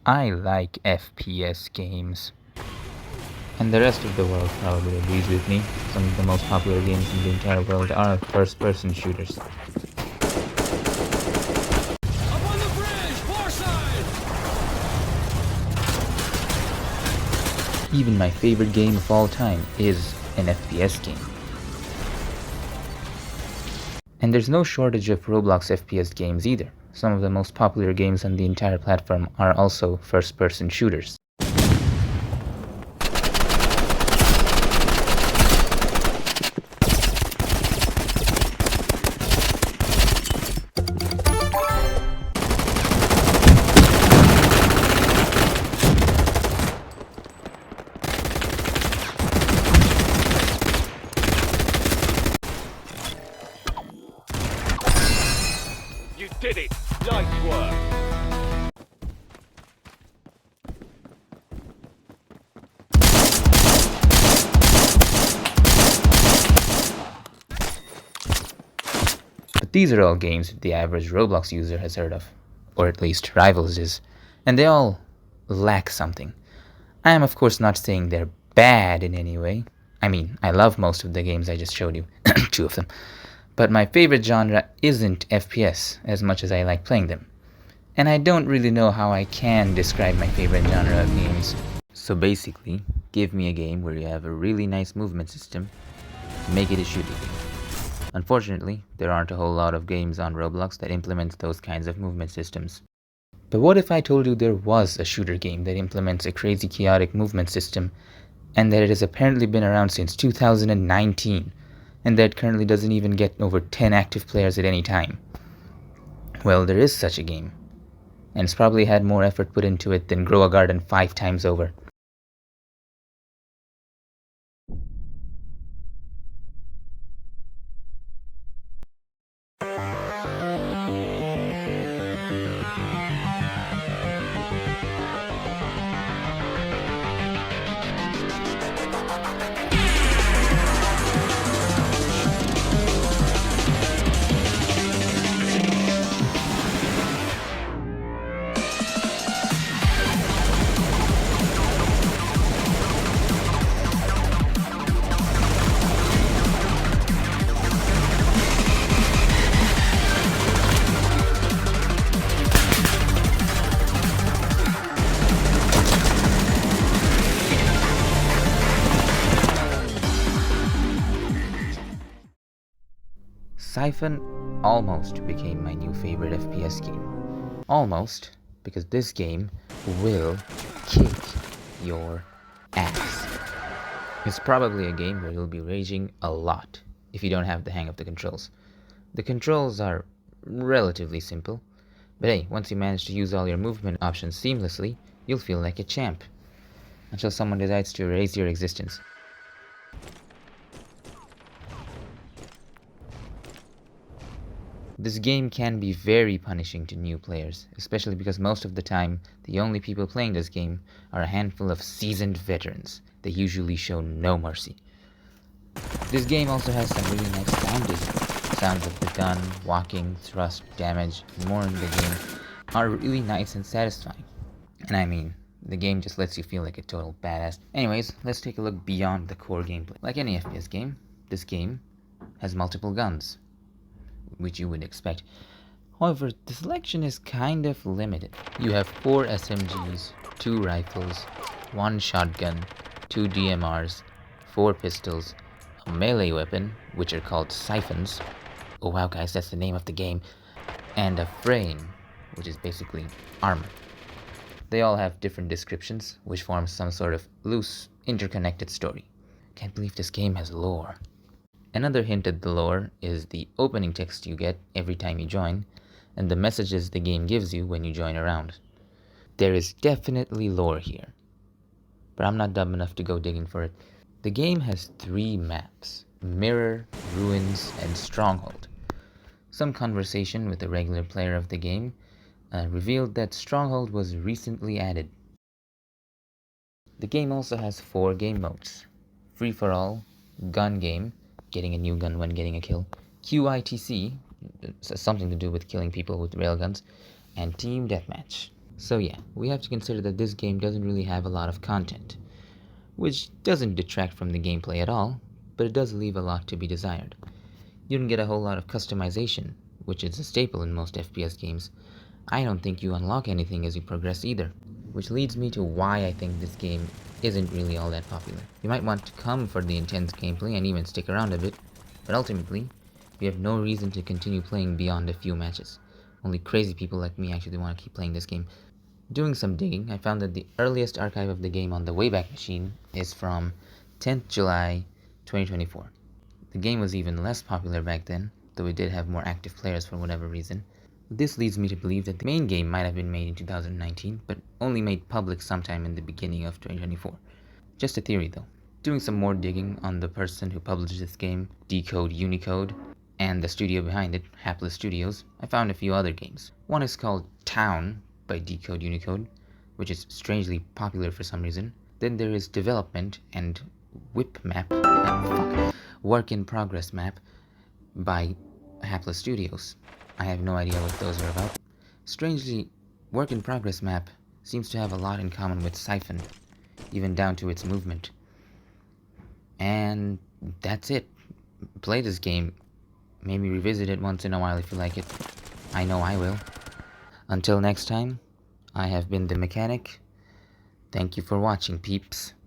I like FPS games. And the rest of the world probably agrees with me. Some of the most popular games in the entire world are first-person shooters. Up on the bridge, far side! Even my favorite game of all time is an FPS game. And there's no shortage of Roblox FPS games either. Some of the most popular games on the entire platform are also first-person shooters. You did it! Nice work! But these are all games that the average Roblox user has heard of, or at least Rivals is, and they all lack something. I am of course not saying they're bad in any way. I mean, I love most of the games I just showed you, 2 of them. But my favorite genre isn't FPS as much as I like playing them. And I don't really know how I can describe my favorite genre of games. So basically, give me a game where you have a really nice movement system, make it a shooting game. Unfortunately, there aren't a whole lot of games on Roblox that implement those kinds of movement systems. But what if I told you there was a shooter game that implements a crazy chaotic movement system, and that it has apparently been around since 2019, and that currently doesn't even get over 10 active players at any time? Well, there is such a game, and it's probably had more effort put into it than Grow a Garden 5 times over. Siphon almost became my new favorite FPS game. Almost, because this game will kick your ass. It's probably a game where you'll be raging a lot if you don't have the hang of the controls. The controls are relatively simple, but hey, once you manage to use all your movement options seamlessly, you'll feel like a champ. Until someone decides to erase your existence. This game can be very punishing to new players, especially because most of the time, the only people playing this game are a handful of seasoned veterans. They usually show no mercy. This game also has some really nice sound design. Sounds of the gun, walking, thrust, damage, and more in the game are really nice and satisfying. And I mean, the game just lets you feel like a total badass. Anyways, let's take a look beyond the core gameplay. Like any FPS game, this game has multiple guns, which you would expect. However, the selection is kind of limited. You have 4 SMGs, 2 rifles, 1 shotgun, 2 DMRs, 4 pistols, a melee weapon, which are called Siphons. Oh wow guys, that's the name of the game. And a frame, which is basically armor. They all have different descriptions, which forms some sort of loose, interconnected story. Can't believe this game has lore. Another hint at the lore is the opening text you get every time you join, and the messages the game gives you when you join a round. There is definitely lore here, but I'm not dumb enough to go digging for it. The game has 3 maps: Mirror, Ruins, and Stronghold. Some conversation with a regular player of the game revealed that Stronghold was recently added. The game also has 4 game modes: Free for All, Gun Game, getting a new gun when getting a kill, QITC, something to do with killing people with railguns, and Team Deathmatch. So yeah, we have to consider that this game doesn't really have a lot of content, which doesn't detract from the gameplay at all, but it does leave a lot to be desired. You don't get a whole lot of customization, which is a staple in most FPS games. I don't think you unlock anything as you progress either, which leads me to why I think this game isn't really all that popular. You might want to come for the intense gameplay and even stick around a bit, but ultimately, you have no reason to continue playing beyond a few matches. Only crazy people like me actually want to keep playing this game. Doing some digging, I found that the earliest archive of the game on the Wayback Machine is from 10th July 2024. The game was even less popular back then, though it did have more active players for whatever reason. This leads me to believe that the main game might have been made in 2019, but only made public sometime in the beginning of 2024. Just a theory though. Doing some more digging on the person who published this game, Decode Unicode, and the studio behind it, Hapless Studios, I found a few other games. One is called Town by Decode Unicode, which is strangely popular for some reason. Then there is Development and Work in Progress Map by Hapless Studios. I have no idea what those are about. Strangely, Work in Progress Map seems to have a lot in common with Siphon, even down to its movement. And that's it. Play this game. Maybe revisit it once in a while if you like it. I know I will. Until next time, I have been the mechanic. Thank you for watching, peeps.